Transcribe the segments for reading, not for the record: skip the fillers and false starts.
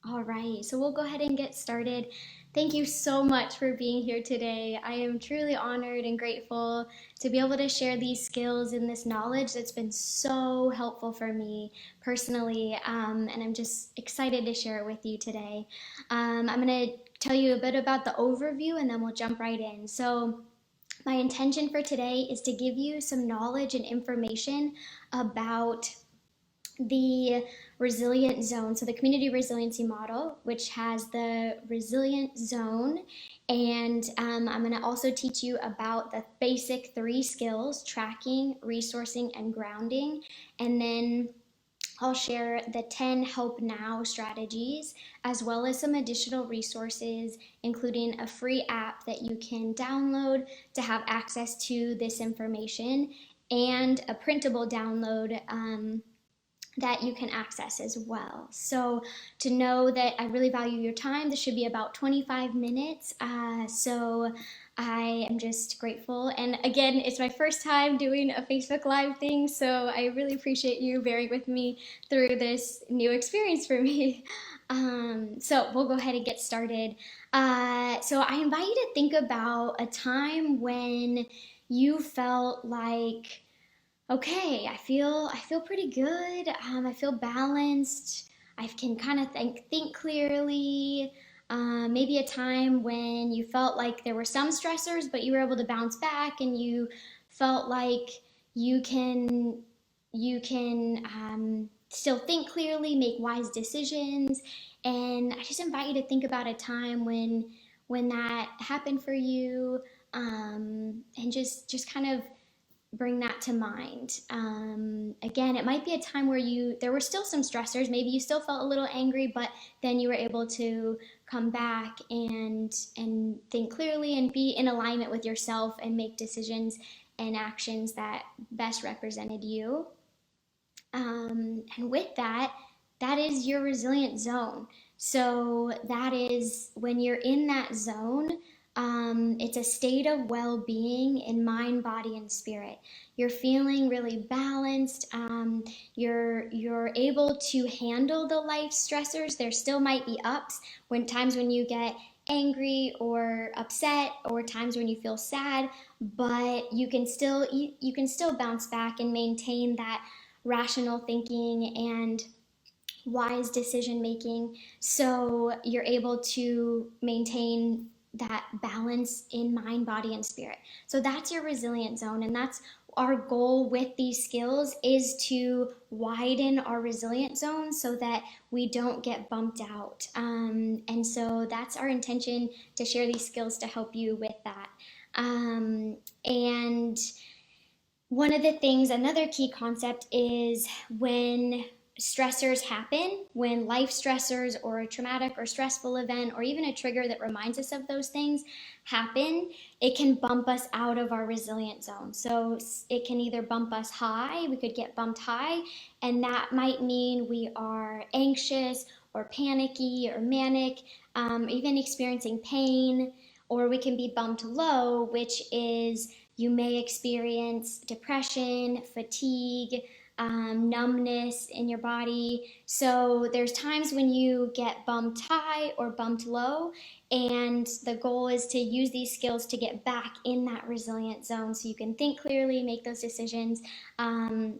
All right, so we'll go ahead and get started. Thank you so much for being here today. I am truly honored and grateful to be able to share these skills and this knowledge that's been so helpful for me personally, and I'm just excited to share it with you today. I'm going to tell you a bit about the overview and then we'll jump right in. So, my intention for today is to give you some knowledge and information about the resilient zone. So, the community resiliency model, which has the resilient zone. And I'm going to also teach you about the basic three skills: tracking, resourcing, and grounding. And then I'll share the 10 help now strategies, as well as some additional resources, including a free app that you can download to have access to this information, and a printable download that you can access as well. So, to know that I really value your time, this should be about 25 minutes. So I am just grateful. And again, it's my first time doing a Facebook Live thing, so I really appreciate you bearing with me through this new experience for me. So we'll go ahead and get started. So I invite you to think about a time when you felt like, okay, I feel pretty good. I feel balanced. I can kind of think clearly. Maybe a time when you felt like there were some stressors, but you were able to bounce back, and you felt like you can still think clearly, make wise decisions. And I just invite you to think about a time when that happened for you, and just kind of bring that to mind. Again, it might be a time where there were still some stressors. Maybe you still felt a little angry, but then you were able to come back and think clearly and be in alignment with yourself and make decisions and actions that best represented you. And with that, that is your resilient zone. So that is when you're in that zone. It's a state of well-being in mind, body, and spirit. You're feeling really balanced. You're able to handle the life stressors. There still might be ups, when times when you get angry or upset, or times when you feel sad, but you can still bounce back and maintain that rational thinking and wise decision making, so you're able to maintain that balance in mind, body, and spirit. So that's your resilient zone, and that's our goal with these skills, is to widen our resilient zone so that we don't get bumped out. And so that's our intention, to share these skills to help you with that. And one of the things, another key concept, is when stressors happen, when life stressors or a traumatic or stressful event, or even a trigger that reminds us of those things happen, it can bump us out of our resilient zone. So it can either bump us high, we could get bumped high, and that might mean we are anxious or panicky or manic, even experiencing pain. Or we can be bumped low, which is you may experience depression, fatigue, numbness in your body. So there's times when you get bumped high or bumped low, and the goal is to use these skills to get back in that resilient zone so you can think clearly, make those decisions, and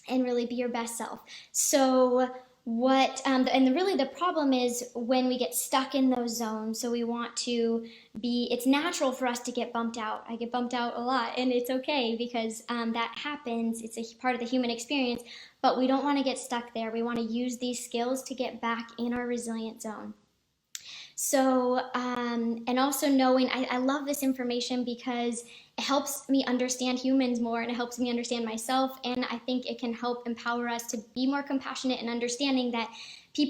really be your best self. So really the problem is when we get stuck in those zones. So we want to it's natural for us to get bumped out. I get bumped out a lot, and it's okay, because that happens. It's a part of the human experience, but we don't want to get stuck there. We want to use these skills to get back in our resilient zone. So, and also knowing, I love this information because it helps me understand humans more, and it helps me understand myself. And I think it can help empower us to be more compassionate and understanding that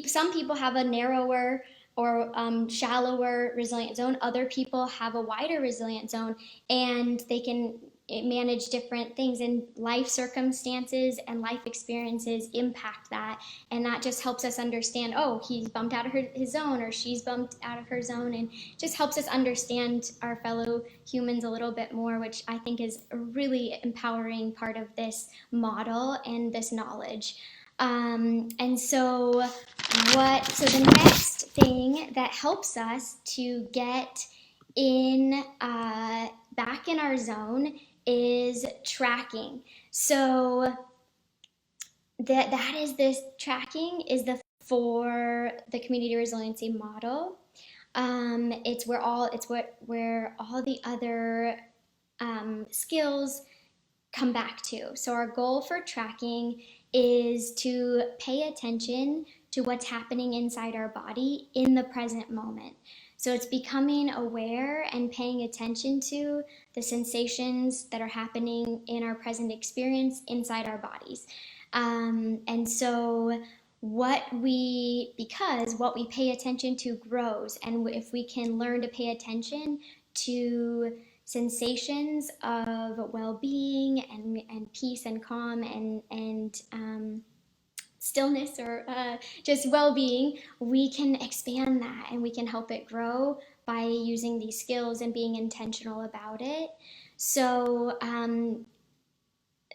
some people have a narrower or shallower resilient zone. Other people have a wider resilient zone, and they can manage different things, and life circumstances and life experiences impact that. And that just helps us understand, oh, he's bumped out of his zone, or she's bumped out of her zone, and just helps us understand our fellow humans a little bit more, which I think is a really empowering part of this model and this knowledge. And so the next thing that helps us to get in back in our zone is tracking. So that is this tracking is the for the community resiliency model. It's where all the other skills come back to. So our goal for tracking is to pay attention to what's happening inside our body in the present moment. So it's becoming aware and paying attention to the sensations that are happening in our present experience inside our bodies. And so because what we pay attention to grows, and if we can learn to pay attention to sensations of well-being and peace and calm and stillness or just well-being, we can expand that and we can help it grow by using these skills and being intentional about it. So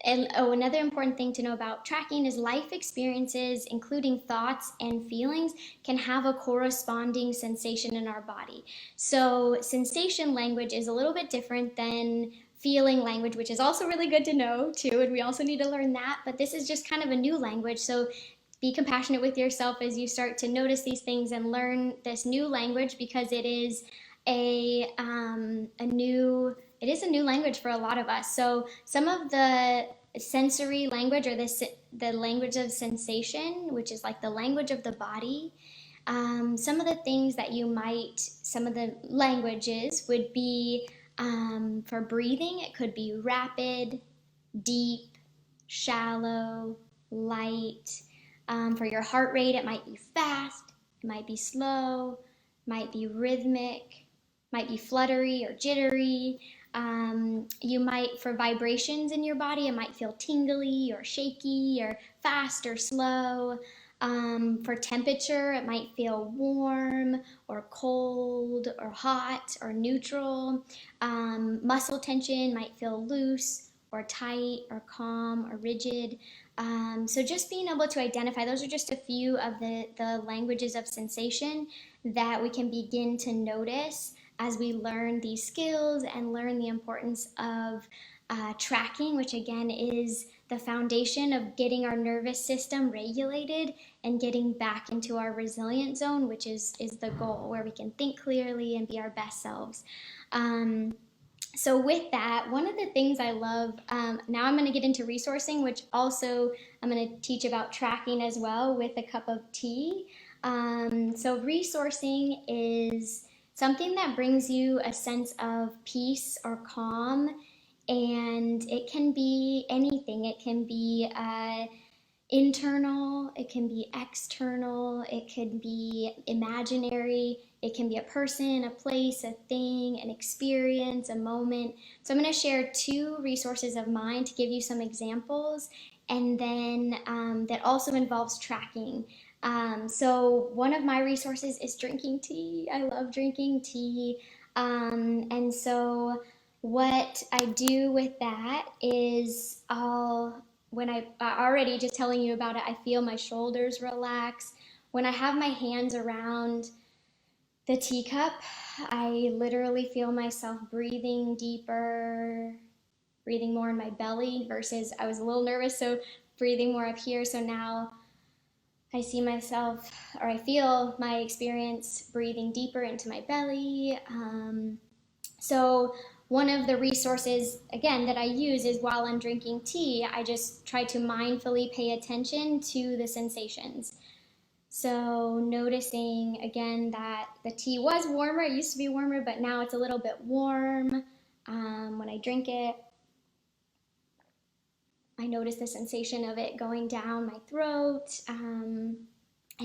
another important thing to know about tracking is life experiences, including thoughts and feelings, can have a corresponding sensation in our body. So sensation language is a little bit different than feeling language, which is also really good to know too, and we also need to learn that, but this is just kind of a new language. So be compassionate with yourself as you start to notice these things and learn this new language, because it is a new language for a lot of us. So some of the sensory language, or the language of sensation, which is like the language of the body, some of the languages would be for breathing. It could be rapid, deep, shallow, light. For your heart rate, it might be fast, it might be slow, might be rhythmic, might be fluttery or jittery. You might, for vibrations in your body, it might feel tingly or shaky or fast or slow. For temperature, it might feel warm or cold or hot or neutral. Muscle tension might feel loose or tight or calm or rigid. So just being able to identify, those are just a few of the languages of sensation that we can begin to notice as we learn these skills and learn the importance of tracking, which again is the foundation of getting our nervous system regulated and getting back into our resilient zone, which is the goal, where we can think clearly and be our best selves. So with that, one of the things I love, now I'm going to get into resourcing, which also I'm going to teach about tracking as well with a cup of tea. So resourcing is something that brings you a sense of peace or calm, and it can be anything. It can be internal, it can be external, it could be imaginary, it can be a person, a place, a thing, an experience, a moment. So I'm going to share 2 resources of mine to give you some examples, and then that also involves tracking. So one of my resources is drinking tea. I love drinking tea. And so what I do with that is when I already just telling you about it, I feel my shoulders relax. When I have my hands around the teacup, I literally feel myself breathing deeper, breathing more in my belly, versus I was a little nervous, so breathing more up here. So now I see myself, or I feel my experience breathing deeper into my belly. So one of the resources, again, that I use is while I'm drinking tea, I just try to mindfully pay attention to the sensations. So noticing, again, that the tea was warmer. It used to be warmer, but now it's a little bit warm. When I drink it, I notice the sensation of it going down my throat, and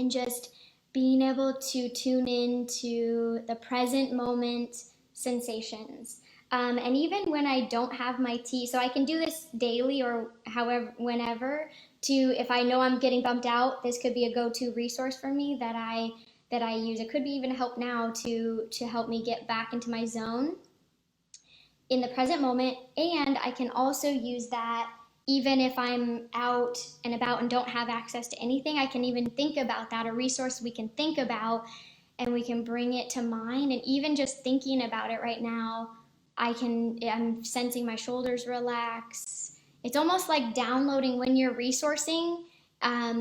just being able to tune into the present moment sensations. And even when I don't have my tea, so I can do this daily or however, whenever, if I know I'm getting bumped out, this could be a go-to resource for me that I use. It could be even help now to help me get back into my zone in the present moment. And I can also use that even if I'm out and about and don't have access to anything, I can even think about that, a resource we can think about, and we can bring it to mind. And even just thinking about it right now, I'm sensing my shoulders relax. It's almost like downloading when you're resourcing,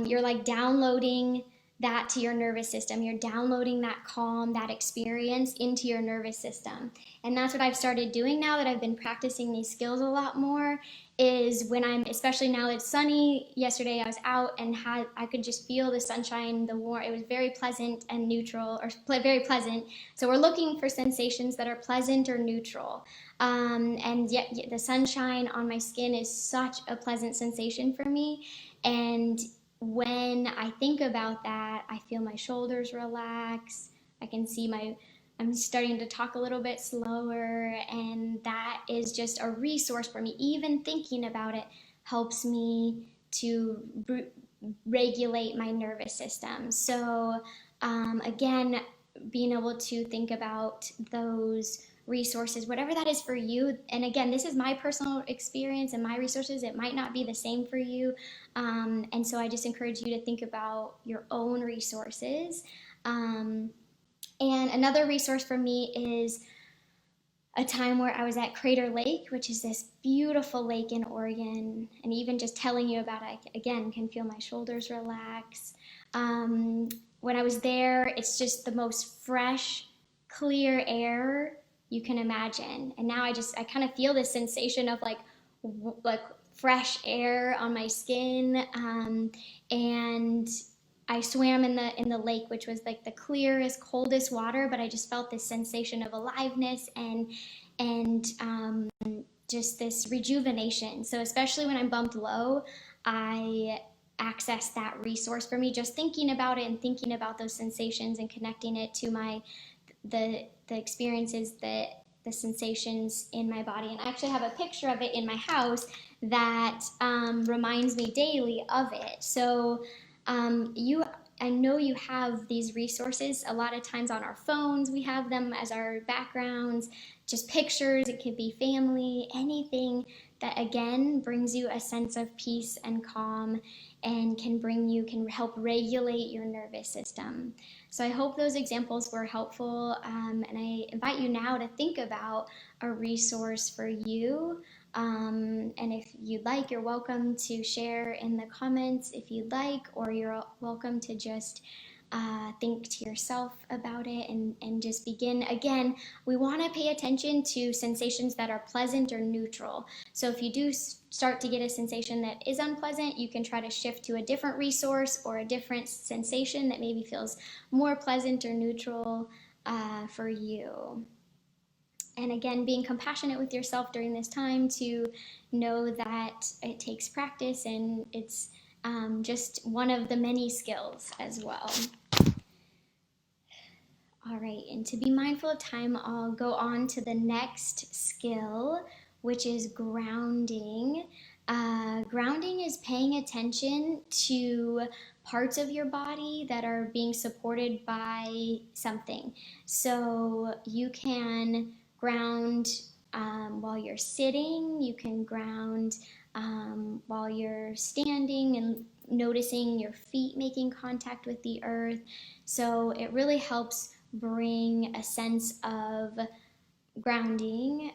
you're like downloading that to your nervous system. You're downloading that calm, that experience into your nervous system. And that's what I've started doing now that I've been practicing these skills a lot more, is when I'm, especially now it's sunny. Yesterday I was out and I could just feel the sunshine, the warm. It was very pleasant and neutral, or very pleasant. So we're looking for sensations that are pleasant or neutral. And yet the sunshine on my skin is such a pleasant sensation for me. And when I think about that, I feel my shoulders relax. I can see I'm starting to talk a little bit slower, and that is just a resource for me. Even thinking about it helps me to regulate my nervous system. So again, being able to think about those resources, whatever that is for you. And again, this is my personal experience and my resources. It might not be the same for you. And so I just encourage you to think about your own resources. And another resource for me is a time where I was at Crater Lake, which is this beautiful lake in Oregon. And even just telling you about it, again, can feel my shoulders relax. When I was there, it's just the most fresh, clear air you can imagine. And now I kind of feel this sensation of like fresh air on my skin. And I swam in the lake, which was like the clearest, coldest water, but I just felt this sensation of aliveness and just this rejuvenation. So especially when I'm bumped low, I access that resource for me, just thinking about it and thinking about those sensations and connecting it to the experiences, the sensations in my body. And I actually have a picture of it in my house that reminds me daily of it. So I know you have these resources a lot of times on our phones. We have them as our backgrounds, just pictures. It could be family, anything that again brings you a sense of peace and calm and can help regulate your nervous system. So I hope those examples were helpful, and I invite you now to think about a resource for you. And if you'd like, you're welcome to share in the comments if you'd like, or you're welcome to just think to yourself about it and just begin. Again, we want to pay attention to sensations that are pleasant or neutral. So if you do start to get a sensation that is unpleasant, you can try to shift to a different resource or a different sensation that maybe feels more pleasant or neutral for you. And again, being compassionate with yourself during this time, to know that it takes practice, and it's just one of the many skills as well. All right, and to be mindful of time, I'll go on to the next skill, which is grounding. Grounding is paying attention to parts of your body that are being supported by something. So you can ground while you're sitting, you can ground while you're standing and noticing your feet making contact with the earth. So it really helps bring a sense of grounding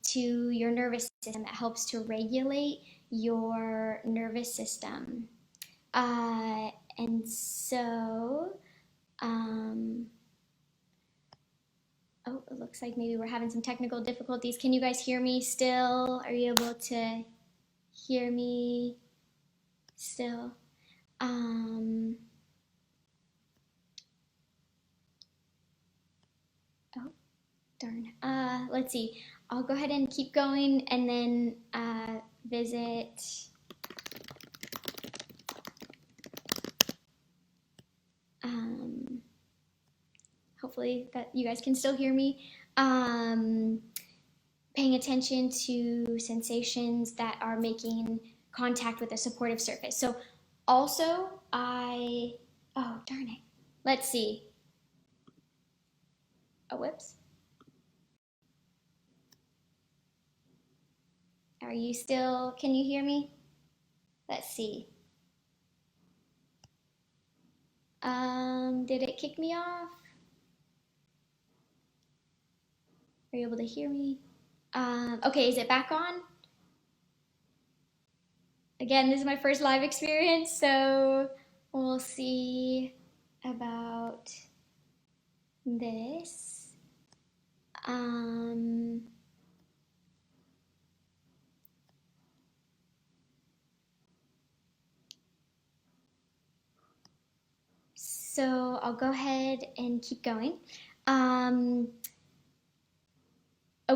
to your nervous system. It helps to regulate your nervous system. And so, oh, it looks like maybe we're having some technical difficulties. Can you guys hear me still? Are you able to hear me still? Oh, darn. Let's see. I'll go ahead and keep going and then visit. Hopefully that you guys can still hear me. Paying attention to sensations that are making contact with a supportive surface. So also oh, darn it. Let's see. Oh, whoops. Are you still, can you hear me? Let's see. Did it kick me off? Are you able to hear me? Okay, is it back on? Again, this is my first live experience, so we'll see about this. So I'll go ahead and keep going. Oh,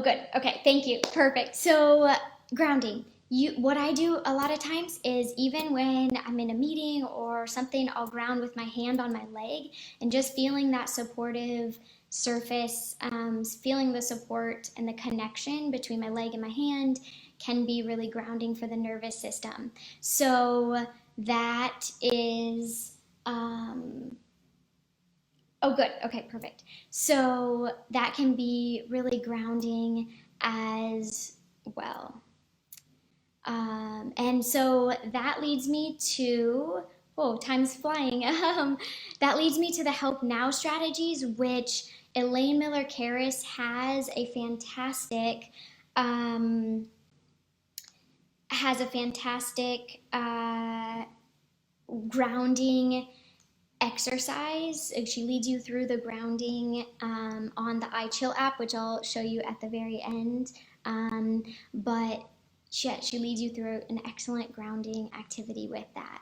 good. Okay, thank you. Perfect. So grounding. What I do a lot of times is even when I'm in a meeting or something, I'll ground with my hand on my leg and just feeling that supportive surface, feeling the support and the connection between my leg and my hand can be really grounding for the nervous system. So that is, oh, good. Okay, perfect. So that can be really grounding as well. And so that leads me to, whoa, time's flying. That leads me to the Help Now strategies, which Elaine Miller Karras has a fantastic, grounding exercise. She leads you through the grounding on the iChill app, which I'll show you at the very end. But she leads you through an excellent grounding activity with that.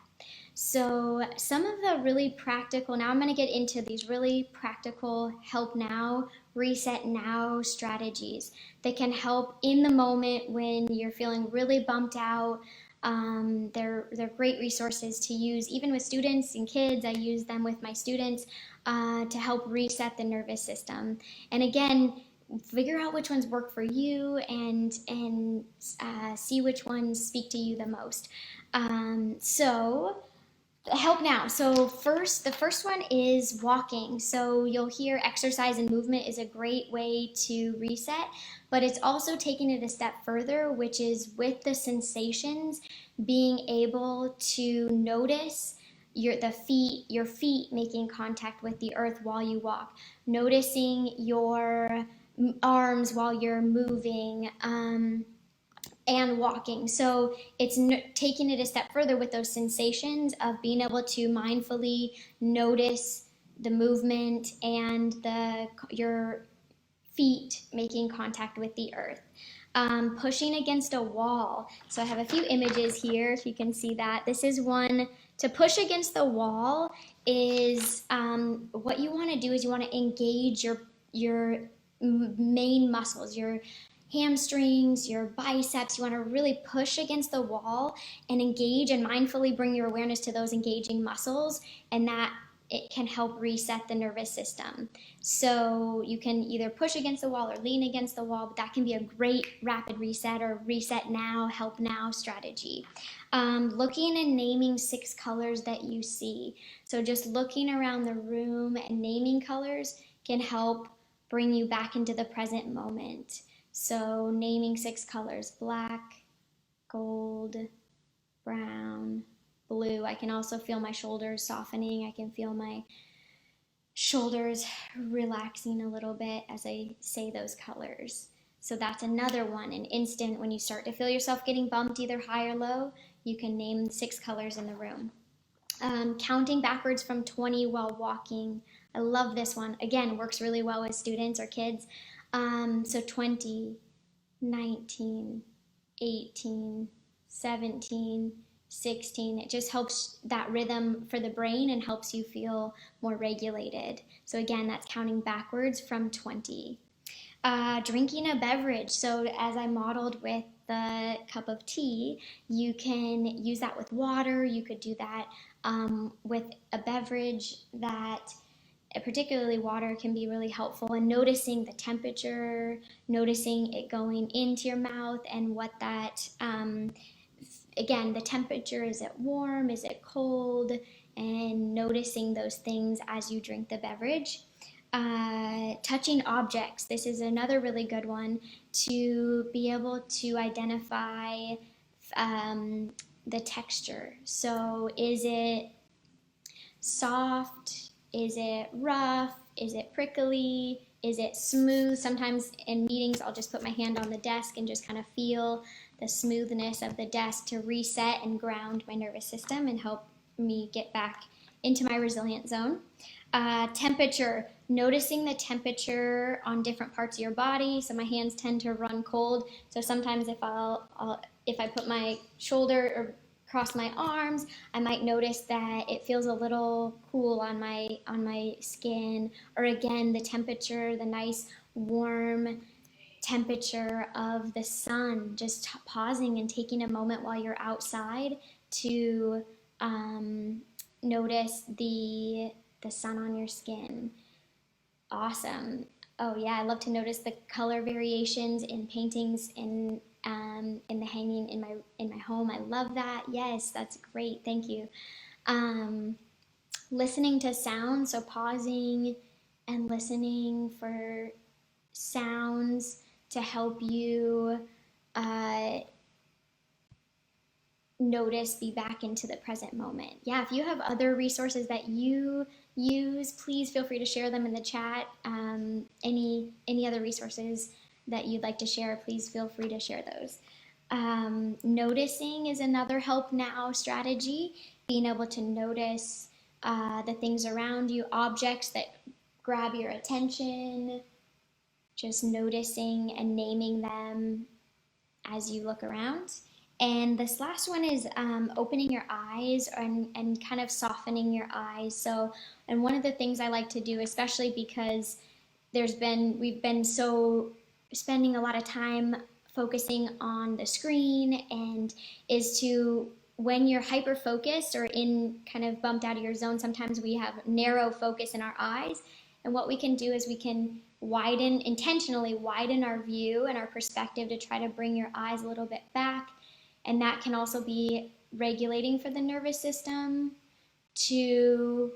So some of the really practical, now I'm going to get into these really practical help now, reset now strategies that can help in the moment when you're feeling really bumped out. They're great resources to use even with students and kids. I use them with my students to help reset the nervous system. And again, figure out which ones work for you and see which ones speak to you the most. So help now. So the first one is walking. So you'll hear exercise and movement is a great way to reset, but it's also taking it a step further, which is with the sensations, being able to notice your feet making contact with the earth while you walk, noticing your arms while you're moving, and walking. So it's taking it a step further with those sensations of being able to mindfully notice the movement and your feet making contact with the earth. Pushing against a wall. So I have a few images here, if you can see that. This is one. To push against the wall is what you want to do is you want to engage your main muscles, your hamstrings, your biceps. You want to really push against the wall and engage and mindfully bring your awareness to those engaging muscles, and that it can help reset the nervous system. So you can either push against the wall or lean against the wall, but that can be a great rapid reset or reset now, help now strategy. Looking and naming 6 colors that you see. So just looking around the room and naming colors can help bring you back into the present moment. So naming 6 colors: black, gold, brown, blue. I can also feel my shoulders softening. I can feel my shoulders relaxing a little bit as I say those colors. So that's another one, an instant when you start to feel yourself getting bumped either high or low, you can name 6 colors in the room. Counting backwards from 20 while walking. I love this one. Again, works really well with students or kids. So 20, 19, 18, 17, 16. It just helps that rhythm for the brain and helps you feel more regulated. So again, that's counting backwards from 20. Drinking a beverage. So as I modeled with the cup of tea, you can use that with water. You could do that with a beverage that, particularly water, can be really helpful. And noticing the temperature, noticing it going into your mouth and what that, again, the temperature, is it warm, is it cold, and noticing those things as you drink the beverage. Touching objects. This is another really good one, to be able to identify the texture. So is it soft? Is it rough? Is it prickly? Is it smooth? Sometimes in meetings, I'll just put my hand on the desk and just kind of feel the smoothness of the desk to reset and ground my nervous system and help me get back into my resilient zone. Temperature, noticing the temperature on different parts of your body. So my hands tend to run cold. So sometimes if I put my shoulder or across my arms, I might notice that it feels a little cool on my skin. Or again, the temperature, the nice warm temperature of the sun, just pausing and taking a moment while you're outside to notice the sun on your skin. Awesome. Oh yeah, I love to notice the color variations in paintings in the hanging in my home. I love that. Yes, that's great. Thank you. Listening to sound, so pausing and listening for sounds to help you notice, be back into the present moment. Yeah, if you have other resources that you use, please feel free to share them in the chat. Any other resources that you'd like to share, please feel free to share those. Noticing is another help now strategy, being able to notice the things around you, objects that grab your attention, just noticing and naming them as you look around. And this last one is opening your eyes and kind of softening your eyes. So, and one of the things I like to do, especially because we've been so spending a lot of time focusing on the screen, and is to, when you're hyper focused or in kind of bumped out of your zone, sometimes we have narrow focus in our eyes. And what we can do is we can intentionally widen our view and our perspective to try to bring your eyes a little bit back. And that can also be regulating for the nervous system to,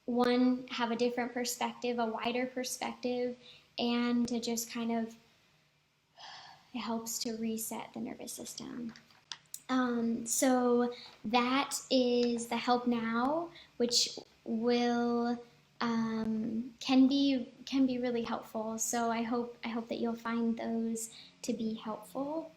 one, have a different perspective, a wider perspective, and to just kind of, it helps to reset the nervous system. So that is the help now, which will can be really helpful. So I hope that you'll find those to be helpful.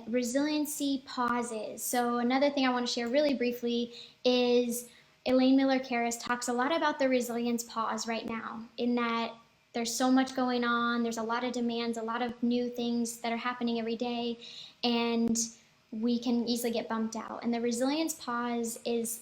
Resiliency pauses. So another thing I want to share really briefly is Elaine Miller-Karras talks a lot about the resilience pause right now, in that there's so much going on, there's a lot of demands, a lot of new things that are happening every day, and we can easily get bumped out. And the resilience pause is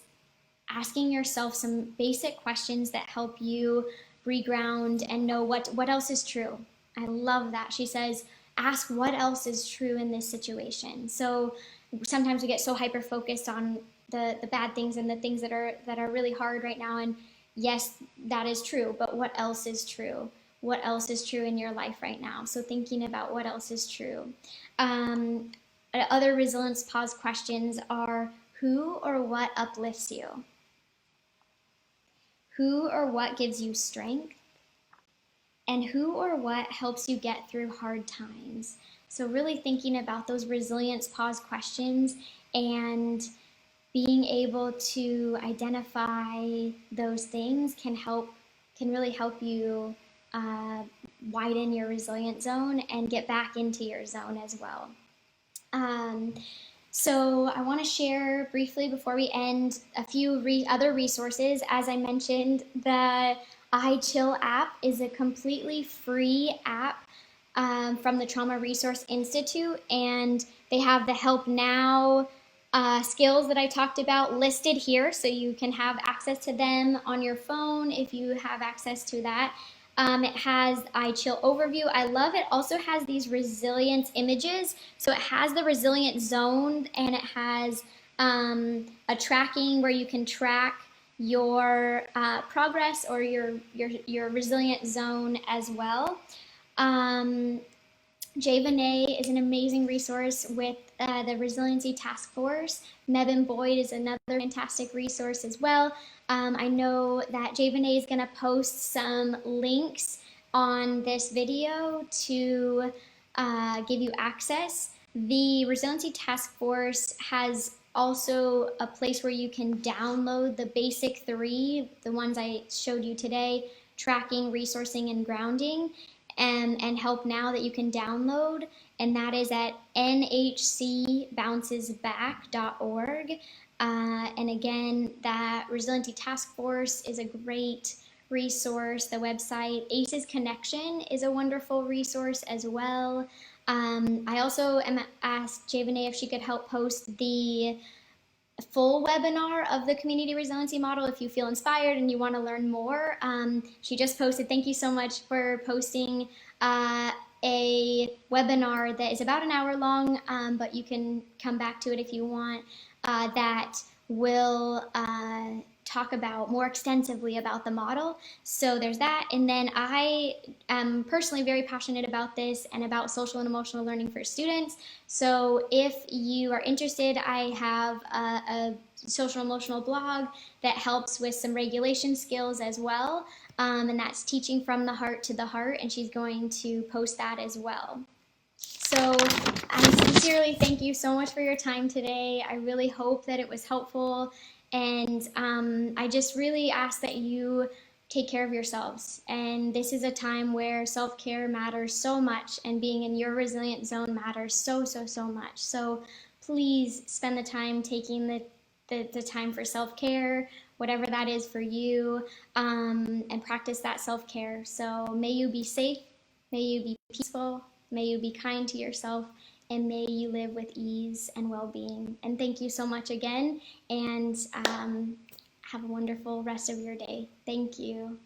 asking yourself some basic questions that help you reground and know what else is true. I love that. She says, ask what else is true in this situation. So sometimes we get so hyper focused on the bad things and the things that are really hard right now. And yes, that is true, but what else is true? What else is true in your life right now? So thinking about what else is true. Other resilience pause questions are, who or what uplifts you? Who or what gives you strength? And who or what helps you get through hard times? So really thinking about those resilience pause questions and being able to identify those things can really help you widen your resilient zone and get back into your zone as well. So I want to share briefly before we end a few other resources. As I mentioned, the iChill app is a completely free app from the Trauma Resource Institute, and they have the Help Now skills that I talked about listed here, so you can have access to them on your phone if you have access to that. It has iChill overview. I love it. Also has these resilience images. So it has the resilient zone, and it has a tracking where you can track your progress or your resilient zone as well. Jay is an amazing resource with the Resiliency Task Force. Nevin Boyd is another fantastic resource as well. I know that Jay is going to post some links on this video to give you access. The Resiliency Task Force has also a place where you can download the basic three, the ones I showed you today: tracking, resourcing, and grounding. And Help Now, that you can download, and that is at nhcbouncesback.org. And again, that Resiliency Task Force is a great resource. The website ACES Connection is a wonderful resource as well. I also asked Javane if she could help post the full webinar of the community resiliency model if you feel inspired and you want to learn more. She just posted, thank you so much for posting a webinar that is about an hour long, but you can come back to it if you want, that will talk about more extensively about the model. So there's that. And then I am personally very passionate about this and about social and emotional learning for students. So if you are interested, I have a social emotional blog that helps with some regulation skills as well. And that's Teaching from the Heart to the Heart, and she's going to post that as well. So I sincerely thank you so much for your time today. I really hope that it was helpful. And I just really ask that you take care of yourselves. And this is a time where self-care matters so much, and being in your resilient zone matters so, so, so much. So please spend the time taking the time for self-care, whatever that is for you, and practice that self-care. So may you be safe, may you be peaceful, may you be kind to yourself, and may you live with ease and well-being. And thank you so much again, and have a wonderful rest of your day. Thank you.